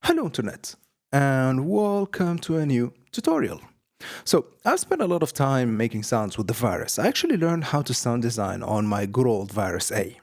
Hello Internet, and welcome to a new tutorial. So, I've spent a lot of time making sounds with the virus. I actually learned how to sound design on my good old Virus A.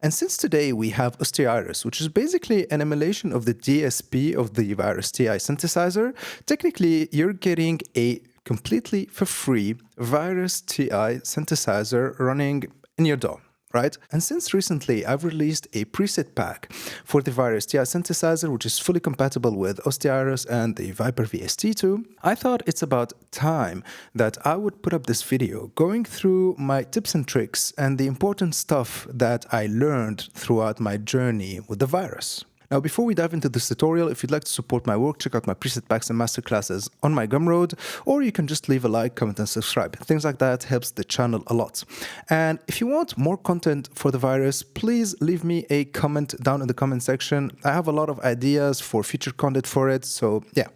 And since today we have Osteirus, which is basically an emulation of the DSP of the Virus TI synthesizer, technically you're getting a completely for free Virus TI synthesizer running in your DAW. Right? And since recently I've released a preset pack for the Virus TI synthesizer, which is fully compatible with Osteirus and the Viper VST2, I thought it's about time that I would put up this video going through my tips and tricks and the important stuff that I learned throughout my journey with the virus. Now, before we dive into this tutorial, if you'd like to support my work, check out my preset packs and masterclasses on my Gumroad, or you can just leave a like, comment, and subscribe. Things like that helps the channel a lot. And if you want more content for the virus, please leave me a comment down in the comment section. I have a lot of ideas for future content for it, so yeah,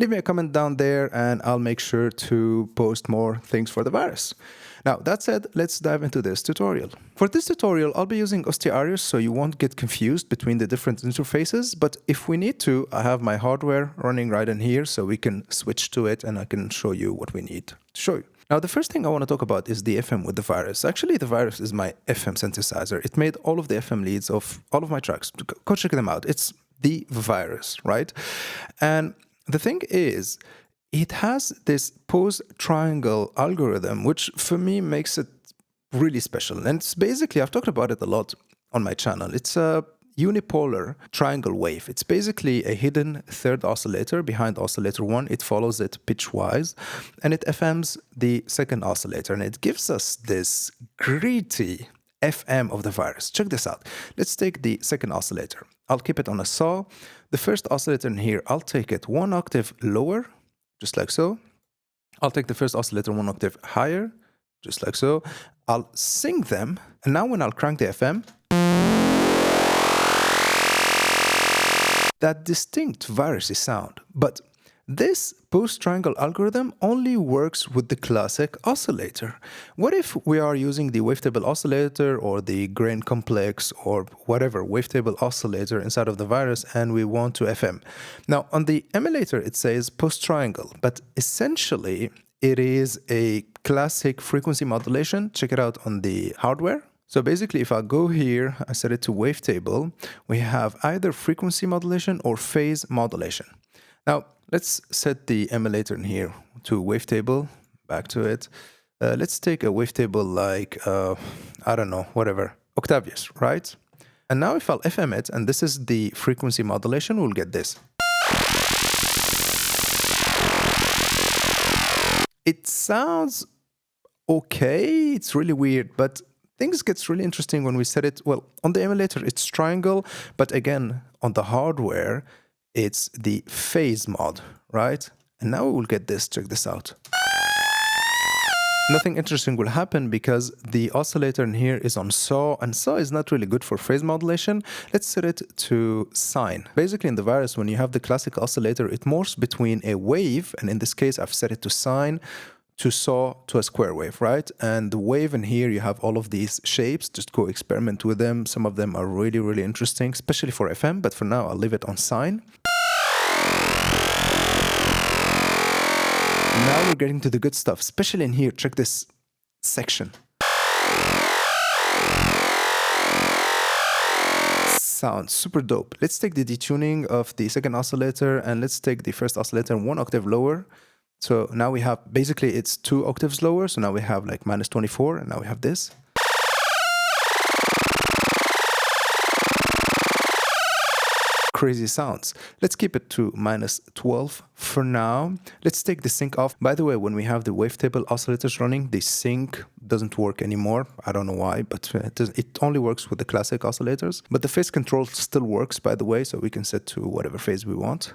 leave me a comment down there and I'll make sure to post more things for the virus. Now, that said, let's dive into this tutorial. For this tutorial, I'll be using Osteirus so you won't get confused between the different interfaces, but if we need to, I have my hardware running right in here so we can switch to it and I can show you what we need to show you. Now, the first thing I want to talk about is the FM with the virus. Actually, the virus is my FM synthesizer. It made all of the FM leads of all of my tracks. Go check them out. It's the virus, right? And the thing is, it has this pose triangle algorithm, which for me makes it really special. And it's basically, I've talked about it a lot on my channel. It's a unipolar triangle wave. It's basically a hidden third oscillator behind oscillator 1. It follows it pitch-wise, and it FMs the second oscillator, and it gives us this gritty FM of the virus. Check this out. Let's take the second oscillator. I'll keep it on a saw. The first oscillator in here, I'll take it 1 octave lower, just like so. I'll take the first oscillator 1 octave higher, just like so. I'll sync them, and now when I'll crank the FM, that distinct virusy sound. But this post-triangle algorithm only works with the classic oscillator. What if we are using the wavetable oscillator or the grain complex or whatever wavetable oscillator inside of the virus and we want to FM? Now, on the emulator, it says post-triangle, but essentially it is a classic frequency modulation. Check it out on the hardware. So basically, if I go here, I set it to wavetable, we have either frequency modulation or phase modulation. Now, let's set the emulator in here to wavetable, back to it. Let's take a wavetable like, I don't know, whatever, Octavius, right? And now if I'll FM it, and this is the frequency modulation, we'll get this. It sounds okay, it's really weird, but things gets really interesting when we set it, well, on the emulator, it's triangle, but again, on the hardware, it's the phase mod, right? And now we will get this, check this out. Nothing interesting will happen because the oscillator in here is on saw, and saw is not really good for phase modulation. Let's set it to sine. Basically in the virus, when you have the classic oscillator, it morphs between a wave, and in this case, I've set it to sine, to saw, to a square wave, right? And the wave in here, you have all of these shapes. Just go experiment with them. Some of them are really, really interesting, especially for FM, but for now, I'll leave it on sine. Now we're getting to the good stuff, especially in here. Check this section. Sounds super dope. Let's take the detuning of the second oscillator and let's take the first oscillator 1 octave lower. So now we have, basically it's 2 octaves lower, so now we have like minus 24, and now we have this. Crazy sounds. Let's keep it to minus 12 for now. Let's take the sync off. By the way, when we have the wavetable oscillators running, the sync doesn't work anymore. I don't know why, but it only works with the classic oscillators. But the phase control still works, by the way, so we can set to whatever phase we want.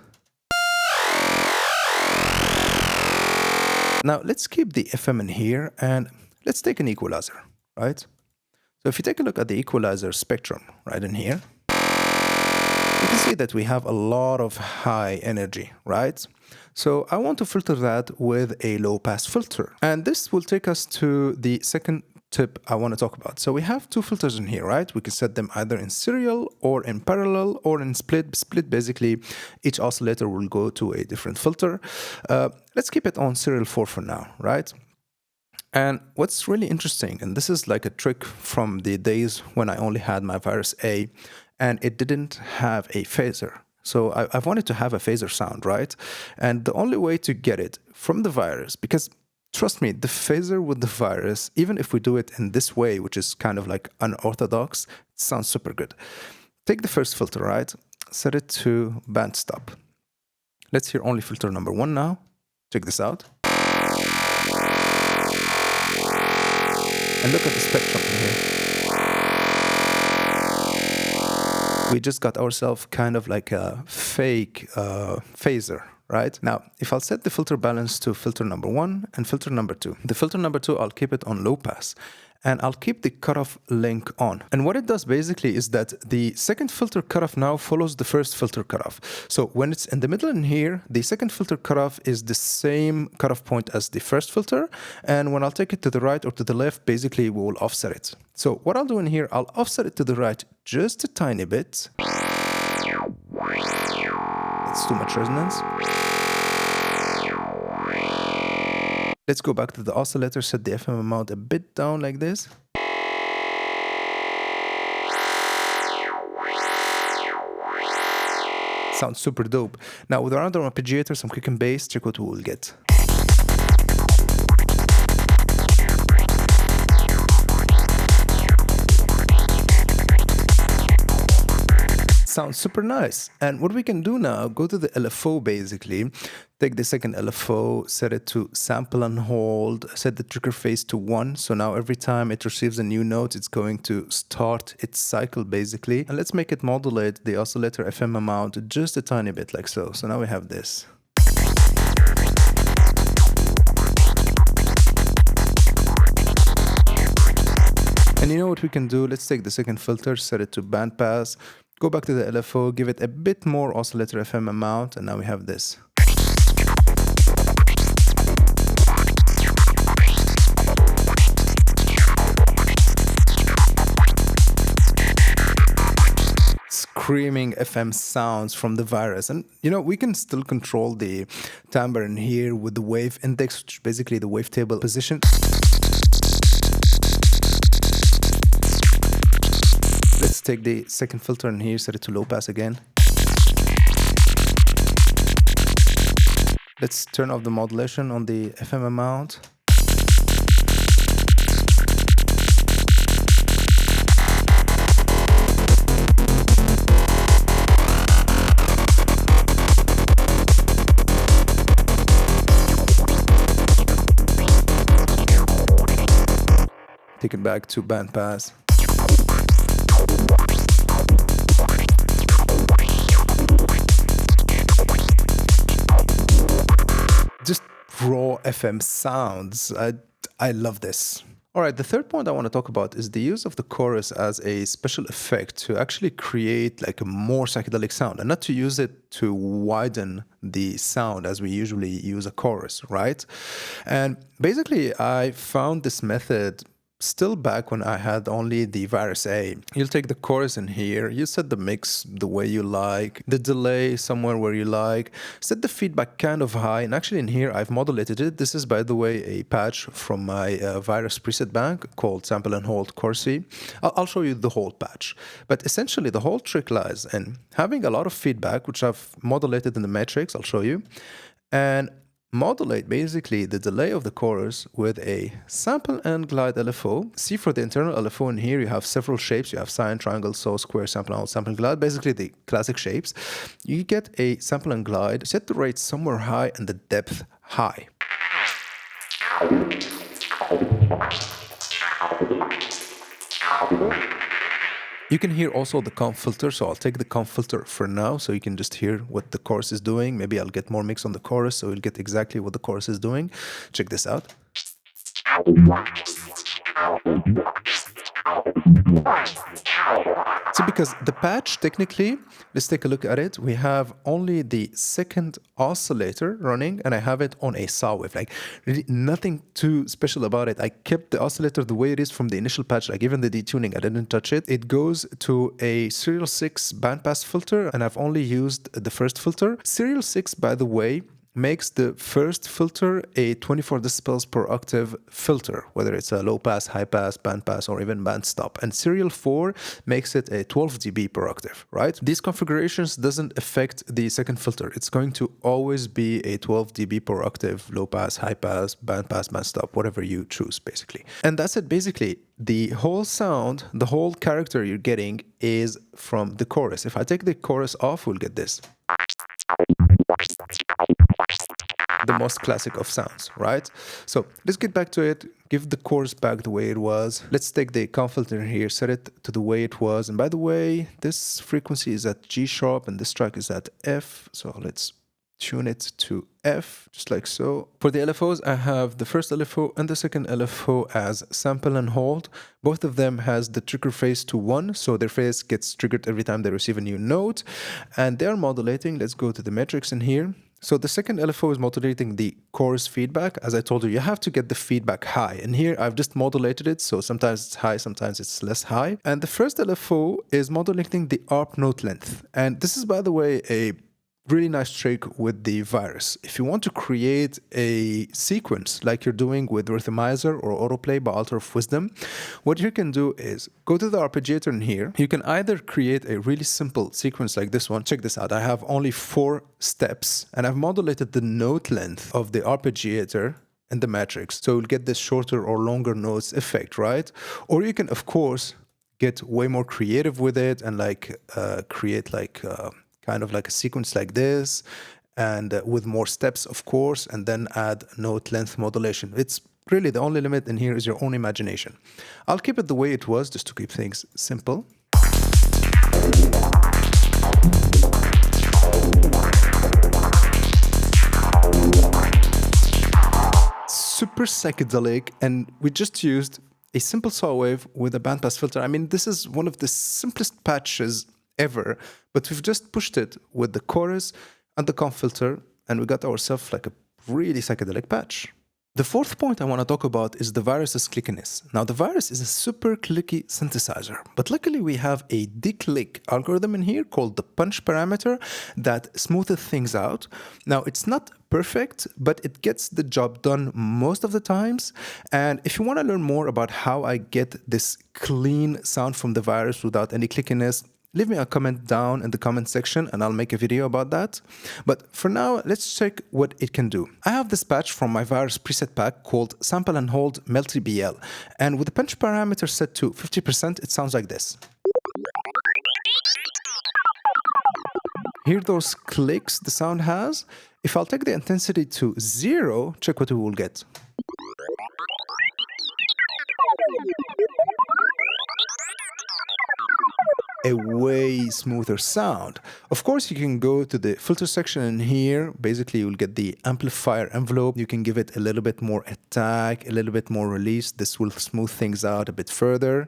Now, let's keep the FM in here, and let's take an equalizer, right? So if you take a look at the equalizer spectrum right in here, you can see that we have a lot of high energy, right? So I want to filter that with a low-pass filter. And this will take us to the second tip I want to talk about. So we have two filters in here, right? We can set them either in serial or in parallel or in split. Split, basically, each oscillator will go to a different filter. Let's keep it on serial 4 for now, right? And what's really interesting, and this is like a trick from the days when I only had my virus A and it didn't have a phaser. So I've wanted to have a phaser sound, right? And the only way to get it from the virus, because trust me, the phaser with the virus, even if we do it in this way, which is kind of like unorthodox, it sounds super good. Take the first filter, right? Set it to band stop. Let's hear only filter number 1 now. Check this out. And look at the spectrum in here. We just got ourselves kind of like a fake phaser, right? Now, if I'll set the filter balance to filter number 1 and filter number 2. The filter number 2, I'll keep it on low pass. And I'll keep the cutoff link on. And what it does basically is that the second filter cutoff now follows the first filter cutoff. So when it's in the middle in here, the second filter cutoff is the same cutoff point as the first filter. And when I'll take it to the right or to the left, basically we will offset it. So what I'll do in here, I'll offset it to the right just a tiny bit. That's too much resonance. Let's go back to the oscillator, set the FM amount a bit down like this. Sounds super dope. Now with our other arpeggiator, some kick and bass, check what we will get. Sounds super nice. And what we can do now, go to the LFO basically, take the second LFO, set it to sample and hold, set the trigger phase to 1. So now every time it receives a new note, it's going to start its cycle basically. And let's make it modulate the oscillator FM amount just a tiny bit like so. So now we have this. And you know what we can do? Let's take the second filter, set it to bandpass, go back to the LFO, give it a bit more oscillator FM amount, and now we have this. Screaming FM sounds from the virus. And you know, we can still control the timbre in here with the wave index, which is basically the wavetable position. Let's take the second filter in here, set it to low pass again. Let's turn off the modulation on the FM amount. Take it back to bandpass. Just raw FM sounds. I love this. All right, the third point I want to talk about is the use of the chorus as a special effect to actually create like a more psychedelic sound, and not to use it to widen the sound as we usually use a chorus, right? And basically, I found this method still back when I had only the virus A. You'll take the chorus in here, you set the mix the way you like, the delay somewhere where you like, set the feedback kind of high, and actually in here I've modulated it. This is, by the way, a patch from my virus preset bank called Sample and Hold Corsi. I'll show you the whole patch. But essentially the whole trick lies in having a lot of feedback, which I've modulated in the matrix, I'll show you, and modulate basically the delay of the chorus with a sample and glide LFO. See, for the internal LFO in here, you have several shapes. You have sine, triangle, saw, square, sample and hold, sample and glide, basically the classic shapes. You get a sample and glide, set the rate somewhere high and the depth high. You can hear also the comp filter, so I'll take the comp filter for now so you can just hear what the chorus is doing. Maybe I'll get more mix on the chorus so you'll get exactly what the chorus is doing. Check this out. See, because the patch, technically, let's take a look at it. We have only the second oscillator running, and I have it on a saw wave. Like, really nothing too special about it. I kept the oscillator the way it is from the initial patch. Like, even the detuning, I didn't touch it. It goes to a Serial 6 bandpass filter, and I've only used the first filter. Serial 6, by the way, makes the first filter a 24 decibels per octave filter, whether it's a low pass, high pass, band pass, or even band stop. And Serial 4 makes it a 12 dB per octave, right? These configurations doesn't affect the second filter. It's going to always be a 12 dB per octave, low pass, high pass, band stop, whatever you choose, basically. And that's it, basically. The whole sound, the whole character you're getting is from the chorus. If I take the chorus off, we'll get this. The most classic of sounds, right? So let's get back to it, give the chorus back the way it was. Let's take the comp filter here, set it to the way it was. And by the way, this frequency is at G sharp and this track is at F. So let's tune it to F, just like so. For the LFOs, I have the first LFO and the second LFO as sample and hold. Both of them has the trigger phase to 1, so their phase gets triggered every time they receive a new note. And they are modulating. Let's go to the metrics in here. So the second LFO is modulating the chorus feedback. As I told you, you have to get the feedback high. And here I've just modulated it, so sometimes it's high, sometimes it's less high. And the first LFO is modulating the ARP note length. And this is, by the way, a really nice trick with the virus. If you want to create a sequence like you're doing with Rhythmizer or Autoplay by Altar of Wisdom, what you can do is go to the arpeggiator in here. You can either create a really simple sequence like this one. Check this out. I have only 4 steps and I've modulated the note length of the arpeggiator and the matrix. So you'll get this shorter or longer notes effect, right? Or you can, of course, get way more creative with it and like create like kind of like a sequence like this and with more steps, of course, and then add note length modulation. It's really the only limit in here is your own imagination. I'll keep it the way it was just to keep things simple. Super psychedelic, and we just used a simple saw wave with a bandpass filter. I mean, this is one of the simplest patches ever, but we've just pushed it with the chorus and the comp filter, and we got ourselves like a really psychedelic patch. The fourth point I want to talk about is the virus's clickiness. Now, the virus is a super clicky synthesizer, but luckily we have a declick algorithm in here called the punch parameter that smoothes things out. Now, it's not perfect, but it gets the job done most of the times. And if you want to learn more about how I get this clean sound from the virus without any clickiness, leave me a comment down in the comment section and I'll make a video about that. But for now, let's check what it can do. I have this patch from my virus preset pack called Sample and Hold Melty BL. And with the punch parameter set to 50%, it sounds like this. Hear those clicks the sound has? If I'll take the intensity to 0, check what we will get. A way smoother sound. Of course, you can go to the filter section in here. Basically, you'll get the amplifier envelope. You can give it a little bit more attack, a little bit more release. This will smooth things out a bit further.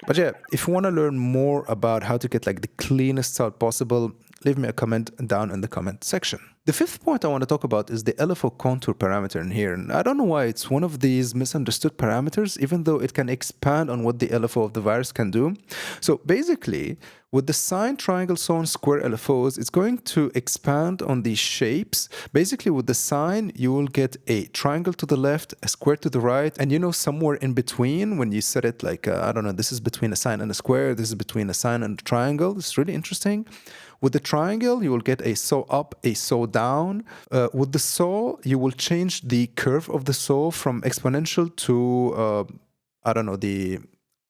But yeah, if you want to learn more about how to get like the cleanest sound possible, leave me a comment down in the comment section. The fifth point I want to talk about is the LFO contour parameter in here. And I don't know why it's one of these misunderstood parameters, even though it can expand on what the LFO of the virus can do. So basically, with the sine, triangle, so on, square LFOs, it's going to expand on these shapes. Basically, with the sine, you will get a triangle to the left, a square to the right, and you know, somewhere in between, when you set it like, I don't know, this is between a sine and a square, this is between a sine and a triangle. It's really interesting. With the triangle, you will get a saw up, a saw down. With the saw, you will change the curve of the saw from exponential to, I don't know, the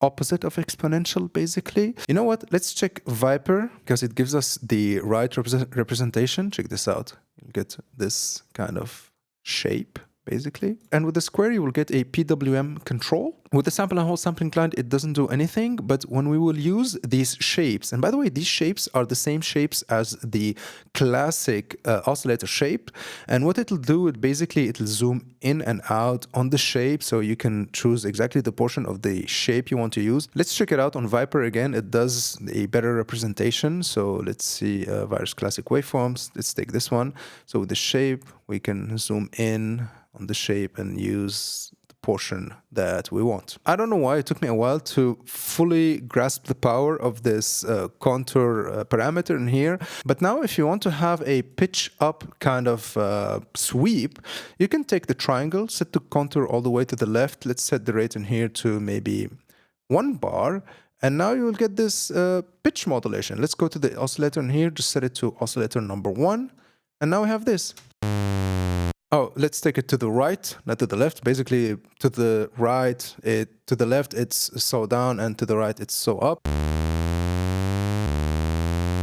opposite of exponential, basically. You know what? Let's check Viper, because it gives us the right representation. Check this out. You get this kind of shape, basically. And with the square, you will get a PWM control. With the sample and hold sampling client, it doesn't do anything, but when we will use these shapes, and by the way, these shapes are the same shapes as the classic oscillator shape, and what it'll do, basically it'll zoom in and out on the shape, so you can choose exactly the portion of the shape you want to use. Let's check it out on Viper again. It does a better representation, so let's see Virus Classic Waveforms. Let's take this one. So with the shape, we can zoom in on the shape and use portion that we want. I don't know why it took me a while to fully grasp the power of this contour parameter in here, but now if you want to have a pitch up kind of sweep, you can take the triangle, set the contour all the way to the left. Let's set the rate in here to maybe 1 bar, and now you will get this pitch modulation. Let's go to the oscillator in here, just set it to oscillator number 1, and now we have this. Oh, let's take it to the right, not to the left. Basically, to the right, to the left, it's so down, and to the right, it's so up.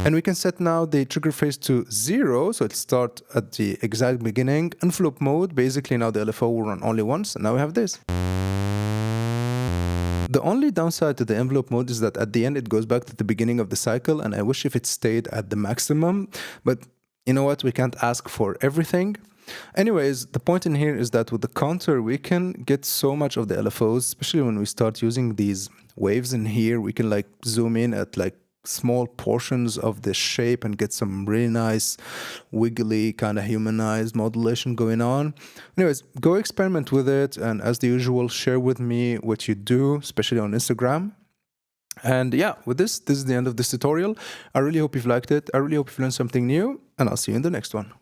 And we can set now the trigger phase to 0, so it'll start at the exact beginning. Envelope mode, basically now the LFO will run only once, and now we have this. The only downside to the envelope mode is that at the end it goes back to the beginning of the cycle, and I wish if it stayed at the maximum, but you know what, we can't ask for everything. Anyways, the point in here is that with the contour, we can get so much of the LFOs, especially when we start using these waves in here. We can like zoom in at like small portions of the shape and get some really nice, wiggly, kind of humanized modulation going on. Anyways, go experiment with it, and as the usual, share with me what you do, especially on Instagram. And yeah, with this is the end of this tutorial. I really hope you've liked it. I really hope you've learned something new, and I'll see you in the next one.